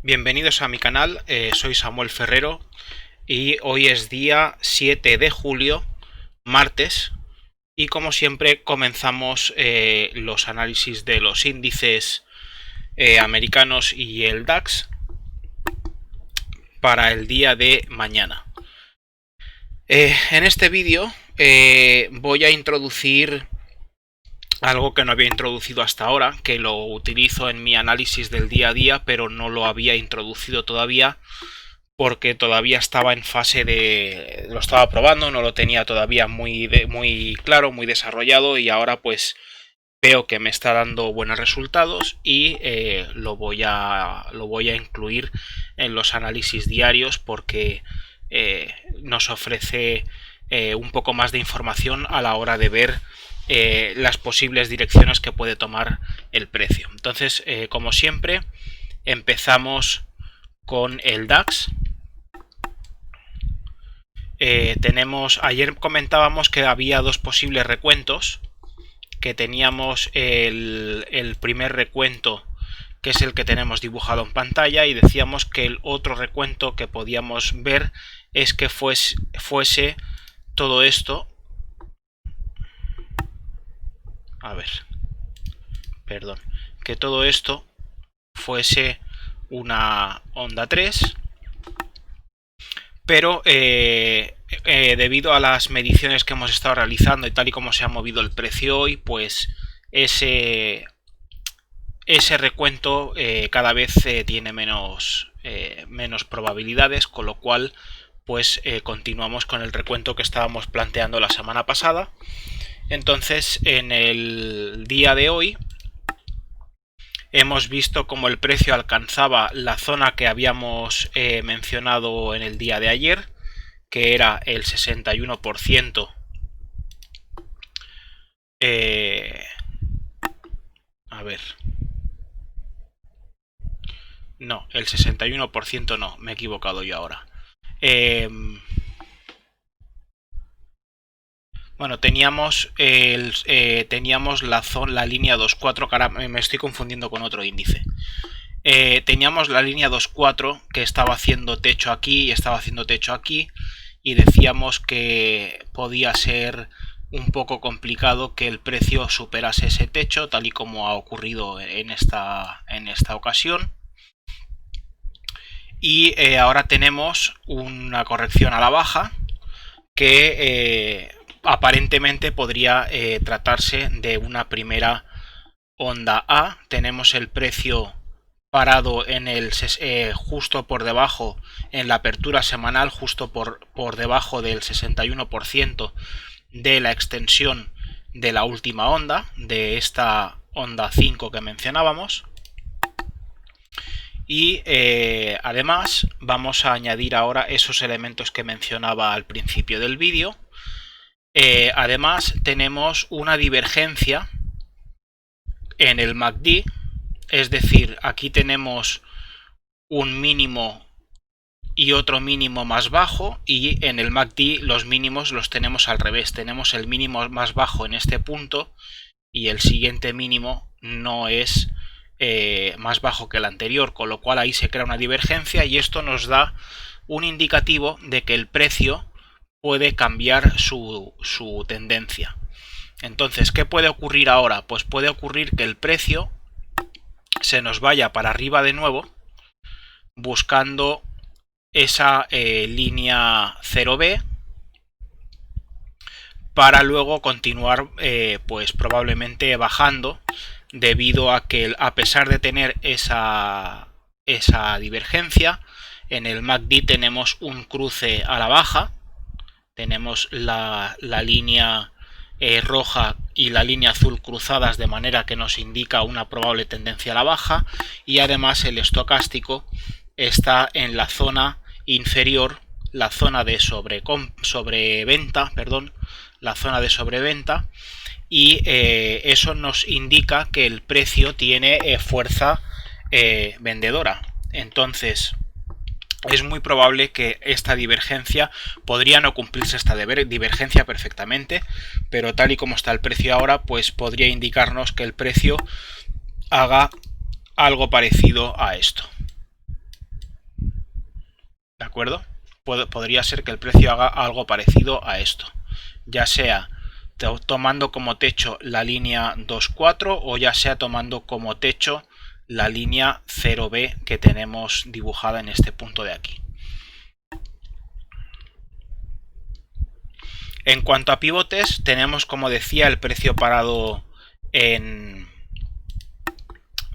Bienvenidos a mi canal, soy Samuel Ferrero y hoy es día 7 de julio, martes, y como siempre comenzamos los análisis de los índices americanos y el DAX para el día de mañana. En este vídeo voy a introducir algo que no había introducido hasta ahora, que lo utilizo en mi análisis del día a día, pero no lo había introducido todavía porque todavía estaba en fase de... lo estaba probando, no lo tenía todavía muy claro, muy desarrollado, y ahora pues veo que me está dando buenos resultados y lo voy a incluir en los análisis diarios porque nos ofrece un poco más de información a la hora de ver las posibles direcciones que puede tomar el precio. Entonces, como siempre, empezamos con el DAX. Ayer comentábamos que había dos posibles recuentos, que teníamos el primer recuento, que es el que tenemos dibujado en pantalla, y decíamos que el otro recuento que podíamos ver es que fuese todo esto. A ver, perdón, que todo esto fuese una onda 3, pero debido a las mediciones que hemos estado realizando y tal y como se ha movido el precio hoy, pues ese recuento cada vez tiene menos probabilidades, con lo cual pues continuamos con el recuento que estábamos planteando la semana pasada. Entonces, en el día de hoy hemos visto cómo el precio alcanzaba la zona que habíamos mencionado en el día de ayer, que era el 61%. A ver. No, el 61% no, me he equivocado yo ahora. Bueno, teníamos la línea 2.4, cara, me estoy confundiendo con otro índice. Teníamos la línea 2.4 que estaba haciendo techo aquí y estaba haciendo techo aquí, y decíamos que podía ser un poco complicado que el precio superase ese techo, tal y como ha ocurrido en esta ocasión. Y ahora tenemos una corrección a la baja que aparentemente podría tratarse de una primera onda A. Tenemos el precio parado en el justo por debajo, en la apertura semanal, justo por debajo del 61% de la extensión de la última onda, de esta onda 5 que mencionábamos. Y además vamos a añadir ahora esos elementos que mencionaba al principio del vídeo. Además tenemos una divergencia en el MACD, es decir, aquí tenemos un mínimo y otro mínimo más bajo, y en el MACD los mínimos los tenemos al revés, tenemos el mínimo más bajo en este punto y el siguiente mínimo no es más bajo que el anterior, con lo cual ahí se crea una divergencia, y esto nos da un indicativo de que el precio puede cambiar su tendencia. Entonces, ¿qué puede ocurrir ahora? Pues puede ocurrir que el precio se nos vaya para arriba de nuevo, buscando esa línea 0B, para luego continuar pues probablemente bajando, debido a que a pesar de tener esa divergencia, en el MACD tenemos un cruce a la baja, tenemos la línea roja y la línea azul cruzadas, de manera que nos indica una probable tendencia a la baja, y además el estocástico está en la zona inferior, la zona de sobreventa, y eso nos indica que el precio tiene fuerza vendedora. Entonces es muy probable que esta divergencia, podría no cumplirse esta divergencia perfectamente, pero tal y como está el precio ahora, pues podría indicarnos que el precio haga algo parecido a esto. ¿De acuerdo? Podría ser que el precio haga algo parecido a esto, ya sea tomando como techo la línea 2.4 o ya sea tomando como techo la línea 0B que tenemos dibujada en este punto de aquí. En cuanto a pivotes, tenemos, como decía, el precio parado en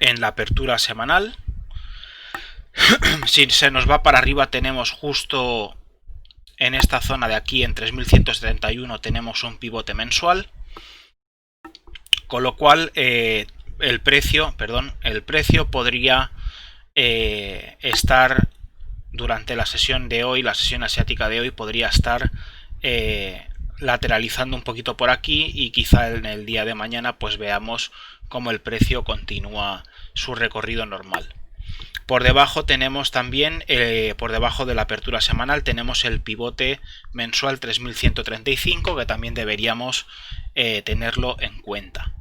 la apertura semanal. Si se nos va para arriba, tenemos justo en esta zona de aquí, en 3171, tenemos un pivote mensual, con lo cual el precio podría estar durante la sesión de hoy, la sesión asiática de hoy, podría estar lateralizando un poquito por aquí, y quizá en el día de mañana pues veamos cómo el precio continúa su recorrido normal. Por debajo tenemos también, por debajo de la apertura semanal, tenemos el pivote mensual 3135, que también deberíamos tenerlo en cuenta.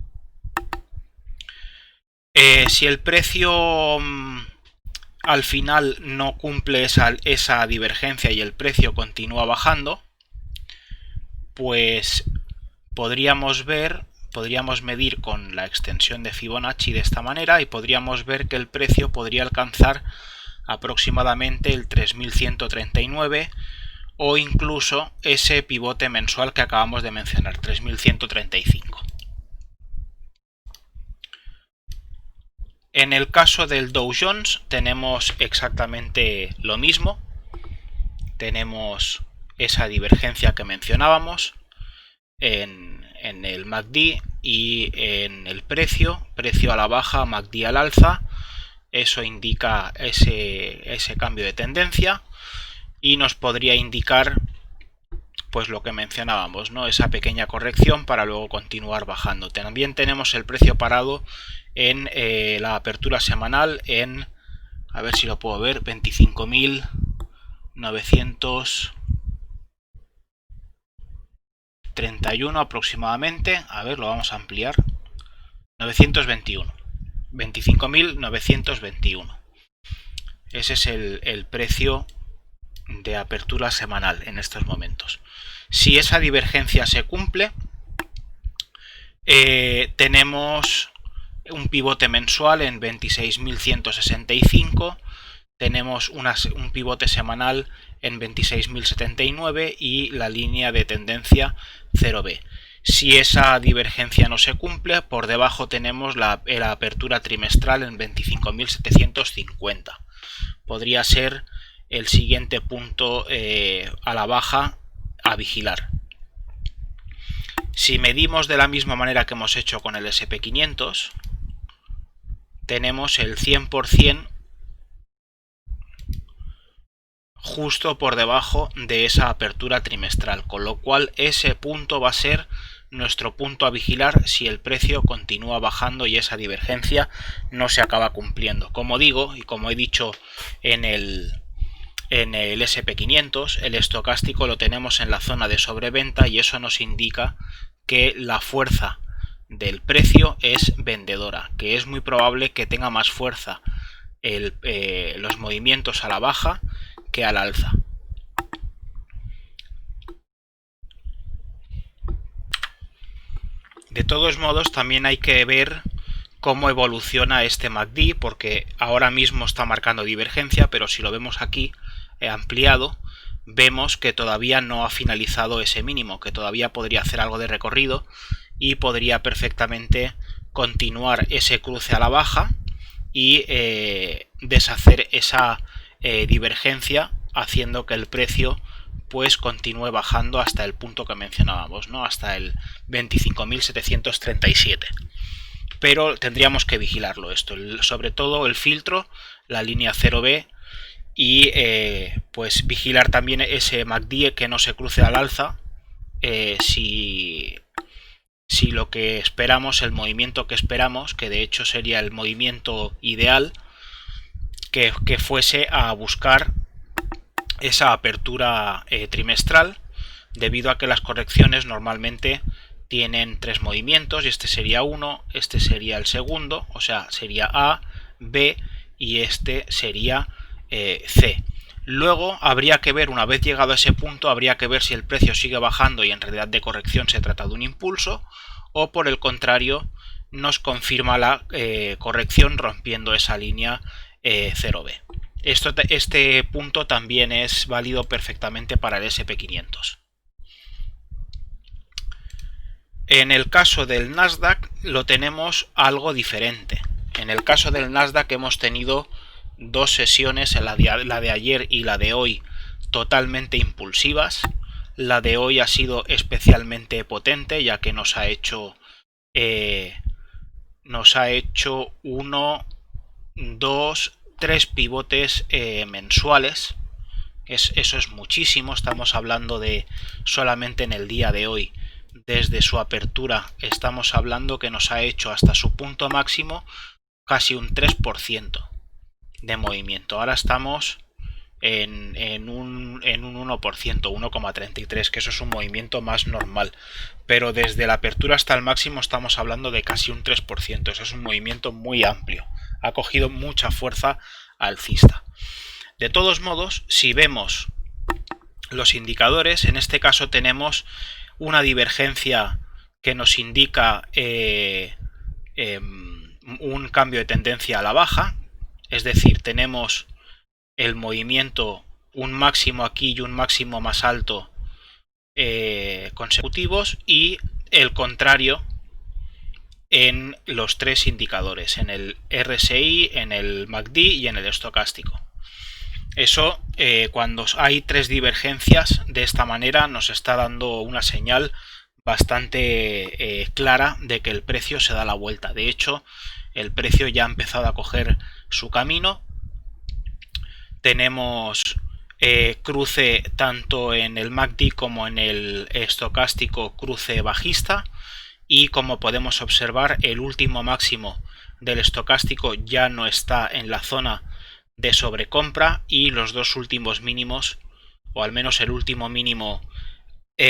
Si el precio al final no cumple esa divergencia y el precio continúa bajando, pues podríamos medir con la extensión de Fibonacci de esta manera, y podríamos ver que el precio podría alcanzar aproximadamente el 3139 o incluso ese pivote mensual que acabamos de mencionar, 3135. En el caso del Dow Jones tenemos exactamente lo mismo, tenemos esa divergencia que mencionábamos en el MACD y en el precio a la baja, MACD al alza. Eso indica ese cambio de tendencia y nos podría indicar pues lo que mencionábamos, ¿no? Esa pequeña corrección para luego continuar bajando. También tenemos el precio parado en la apertura semanal en, a ver si lo puedo ver, 25.931 aproximadamente. A ver, lo vamos a ampliar. 921. 25.921. Ese es el precio de apertura semanal en estos momentos. Si esa divergencia se cumple, tenemos un pivote mensual en 26.165, tenemos un pivote semanal en 26.079 y la línea de tendencia 0B. Si esa divergencia no se cumple, por debajo tenemos la apertura trimestral en 25.750. Podría ser el siguiente punto a la baja a vigilar. Si medimos de la misma manera que hemos hecho con el SP500, tenemos el 100% justo por debajo de esa apertura trimestral, con lo cual ese punto va a ser nuestro punto a vigilar si el precio continúa bajando y esa divergencia no se acaba cumpliendo. Como digo, y como he dicho en el SP500, el estocástico lo tenemos en la zona de sobreventa, y eso nos indica que la fuerza del precio es vendedora, que es muy probable que tenga más fuerza los movimientos a la baja que al alza. De todos modos, también hay que ver cómo evoluciona este MACD, porque ahora mismo está marcando divergencia, pero si lo vemos aquí ampliado, vemos que todavía no ha finalizado ese mínimo, que todavía podría hacer algo de recorrido y podría perfectamente continuar ese cruce a la baja y deshacer esa divergencia, haciendo que el precio pues continúe bajando hasta el punto que mencionábamos, ¿no? Hasta el 25.737. Pero tendríamos que vigilarlo esto, sobre todo el filtro, la línea 0B, y pues vigilar también ese MACD que no se cruce al alza. Si lo que esperamos, el movimiento que esperamos, que de hecho sería el movimiento ideal, que fuese a buscar esa apertura trimestral, debido a que las correcciones normalmente tienen 3 movimientos, y este sería uno, este sería el segundo, o sea, sería A, B y este sería C. Luego habría que ver, una vez llegado a ese punto, habría que ver si el precio sigue bajando y en realidad de corrección se trata de un impulso, o por el contrario nos confirma la corrección rompiendo esa línea 0B. Este punto también es válido perfectamente para el SP500. En el caso del Nasdaq lo tenemos algo diferente. En el caso del Nasdaq hemos tenido dos sesiones, la de ayer y la de hoy, totalmente impulsivas. La de hoy ha sido especialmente potente, ya que nos ha hecho 1, 2, 3 pivotes mensuales. Eso es muchísimo. Estamos hablando de solamente en el día de hoy, desde su apertura, estamos hablando que nos ha hecho hasta su punto máximo casi un 3% de movimiento. Ahora estamos en un 1%, 1,33, que eso es un movimiento más normal. Pero desde la apertura hasta el máximo estamos hablando de casi un 3%. Eso es un movimiento muy amplio. Ha cogido mucha fuerza alcista. De todos modos, si vemos los indicadores, en este caso tenemos una divergencia que nos indica un cambio de tendencia a la baja, es decir, tenemos el movimiento, un máximo aquí y un máximo más alto consecutivos, y el contrario en los tres indicadores, en el RSI, en el MACD y en el estocástico. Eso, cuando hay tres divergencias de esta manera, nos está dando una señal bastante clara de que el precio se da la vuelta. De hecho, el precio ya ha empezado a coger su camino. Tenemos cruce tanto en el MACD como en el estocástico, cruce bajista, y como podemos observar, el último máximo del estocástico ya no está en la zona de sobrecompra, y los dos últimos mínimos, o al menos el último mínimo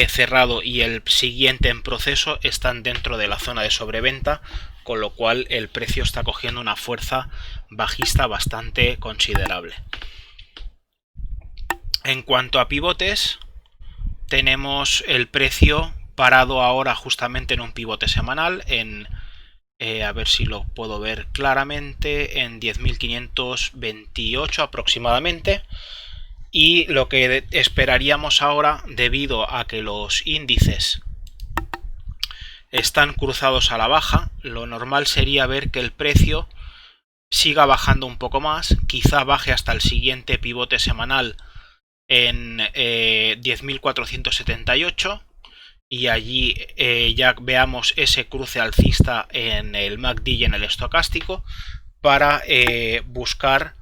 cerrado y el siguiente en proceso, están dentro de la zona de sobreventa, con lo cual el precio está cogiendo una fuerza bajista bastante considerable. En cuanto a pivotes, tenemos el precio parado ahora justamente en un pivote semanal, a ver si lo puedo ver claramente, en 10.528 aproximadamente. Y lo que esperaríamos ahora, debido a que los índices están cruzados a la baja, lo normal sería ver que el precio siga bajando un poco más, quizá baje hasta el siguiente pivote semanal en 10.478, y allí ya veamos ese cruce alcista en el MACD y en el estocástico, para buscar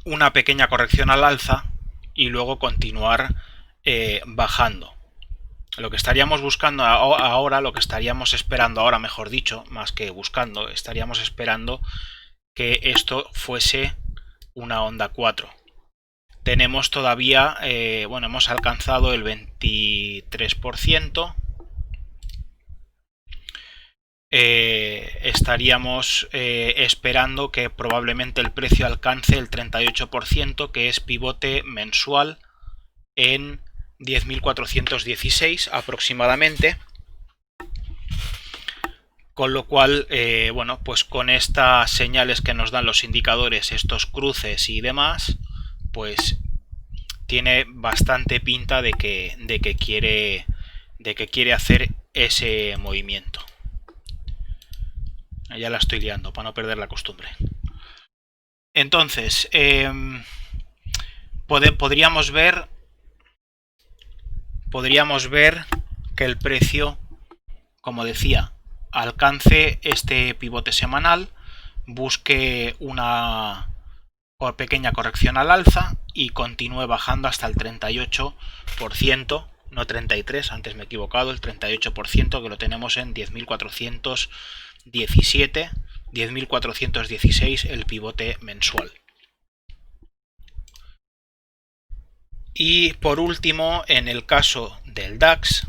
una pequeña corrección al alza y luego continuar bajando. Lo que estaríamos buscando ahora, lo que estaríamos esperando ahora, mejor dicho, más que buscando, estaríamos esperando que esto fuese una onda 4. Tenemos todavía, bueno, hemos alcanzado el 23%. Estaríamos esperando que probablemente el precio alcance el 38%, que es pivote mensual en 10.416 aproximadamente. Con lo cual, bueno, pues con estas señales que nos dan los indicadores, estos cruces y demás, pues tiene bastante pinta de que quiere hacer ese movimiento. Ya la estoy liando para no perder la costumbre. Entonces, podríamos ver que el precio, como decía, alcance este pivote semanal, busque una pequeña corrección al alza y continúe bajando hasta el 38%, no 33%, antes me he equivocado, el 38%, que lo tenemos en 10.417, 10.416 el pivote mensual. Y por último, en el caso del DAX,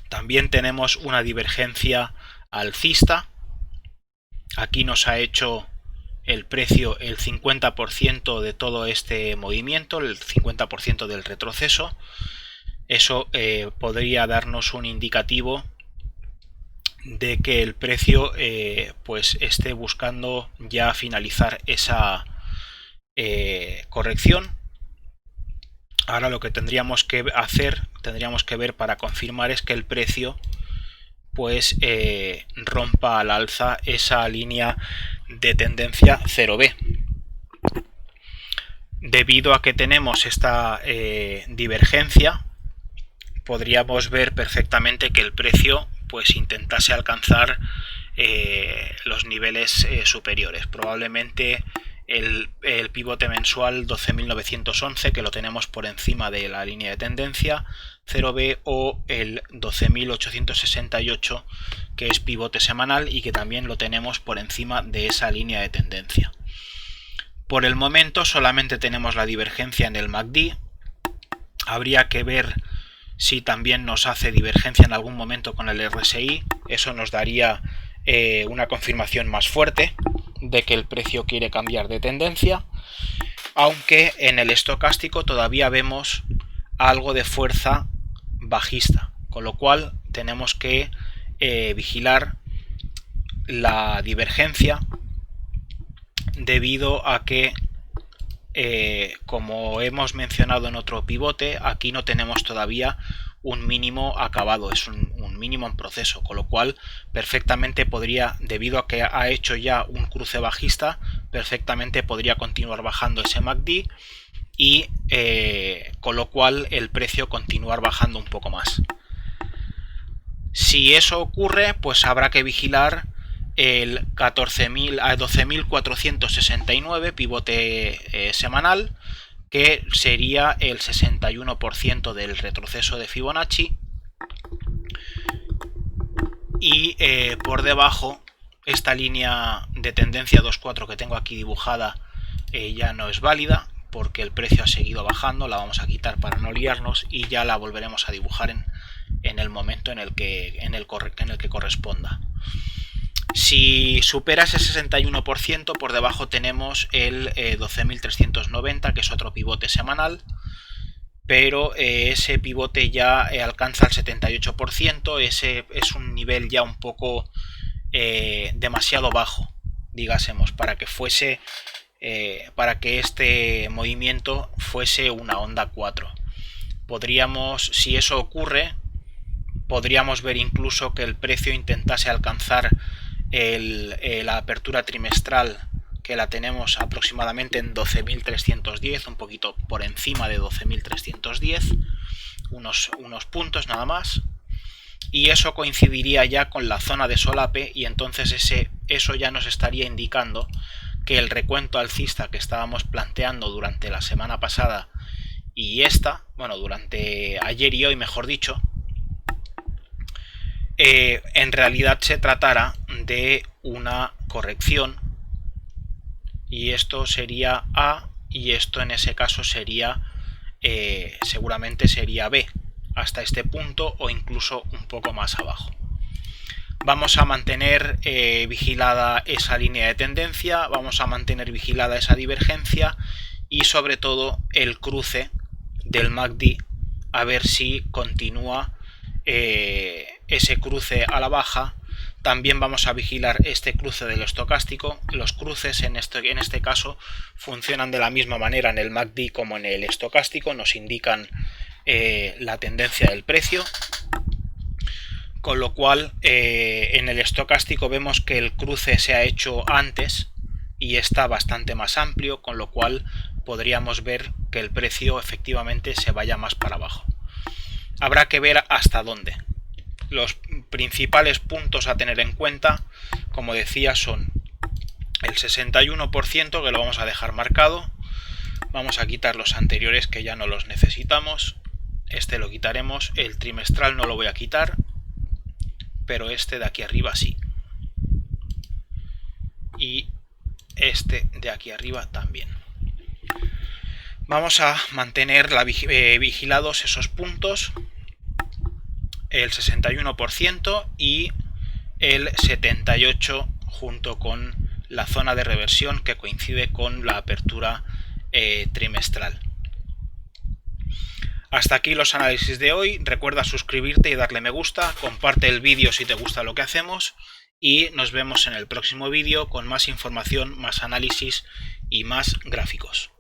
también tenemos una divergencia alcista. Aquí nos ha hecho el precio el 50% de todo este movimiento, el 50% del retroceso. Eso podría darnos un indicativo de que el precio pues esté buscando ya finalizar esa corrección. Ahora lo que tendríamos que hacer, tendríamos que ver para confirmar, es que el precio pues rompa al alza esa línea de tendencia 0B. Debido a que tenemos esta divergencia, podríamos ver perfectamente que el precio pues intentase alcanzar los niveles superiores. Probablemente el pivote mensual 12.911, que lo tenemos por encima de la línea de tendencia 0B, o el 12.868, que es pivote semanal y que también lo tenemos por encima de esa línea de tendencia. Por el momento solamente tenemos la divergencia en el MACD. Habría que ver si también nos hace divergencia en algún momento con el RSI. Eso nos daría una confirmación más fuerte de que el precio quiere cambiar de tendencia, aunque en el estocástico todavía vemos algo de fuerza bajista, con lo cual tenemos que vigilar la divergencia, debido a que como hemos mencionado en otro pivote, aquí no tenemos todavía un mínimo acabado, es un mínimo en proceso, con lo cual perfectamente podría, debido a que ha hecho ya un cruce bajista, perfectamente podría continuar bajando ese MACD y con lo cual el precio continuar bajando un poco más. Si eso ocurre, pues habrá que vigilar el 12.469 pivote semanal, que sería el 61% del retroceso de Fibonacci, y por debajo esta línea de tendencia 2.4 que tengo aquí dibujada ya no es válida, porque el precio ha seguido bajando. La vamos a quitar para no liarnos y ya la volveremos a dibujar en el momento en el que corresponda. Si supera ese 61%, por debajo tenemos el 12.390, que es otro pivote semanal, pero ese pivote ya alcanza el 78%, ese es un nivel ya un poco demasiado bajo, digásemos, para que este movimiento fuese una onda 4. Si eso ocurre, podríamos ver incluso que el precio intentase alcanzar la apertura trimestral, que la tenemos aproximadamente en 12.310, un poquito por encima de 12.310, unos puntos nada más, y eso coincidiría ya con la zona de solape, y entonces eso ya nos estaría indicando que el recuento alcista que estábamos planteando durante la semana pasada y durante ayer y hoy, mejor dicho, en realidad se tratara de una corrección, y esto sería A, y esto en ese caso sería seguramente sería B, hasta este punto o incluso un poco más abajo. Vamos a mantener vigilada esa línea de tendencia, vamos a mantener vigilada esa divergencia y sobre todo el cruce del MACD, a ver si continúa ese cruce a la baja. También vamos a vigilar este cruce del estocástico. Los cruces en este caso funcionan de la misma manera en el MACD como en el estocástico, nos indican la tendencia del precio, con lo cual en el estocástico vemos que el cruce se ha hecho antes y está bastante más amplio, con lo cual podríamos ver que el precio efectivamente se vaya más para abajo. Habrá que ver hasta dónde. Los principales puntos a tener en cuenta, como decía, son el 61%, que lo vamos a dejar marcado. Vamos a quitar los anteriores, que ya no los necesitamos. Este lo quitaremos. El trimestral no lo voy a quitar, pero este de aquí arriba sí. Y este de aquí arriba también. Vamos a mantener vigilados esos puntos, el 61% y el 78% junto con la zona de reversión que coincide con la apertura trimestral. Hasta aquí los análisis de hoy. Recuerda suscribirte y darle me gusta, comparte el vídeo si te gusta lo que hacemos y nos vemos en el próximo vídeo con más información, más análisis y más gráficos.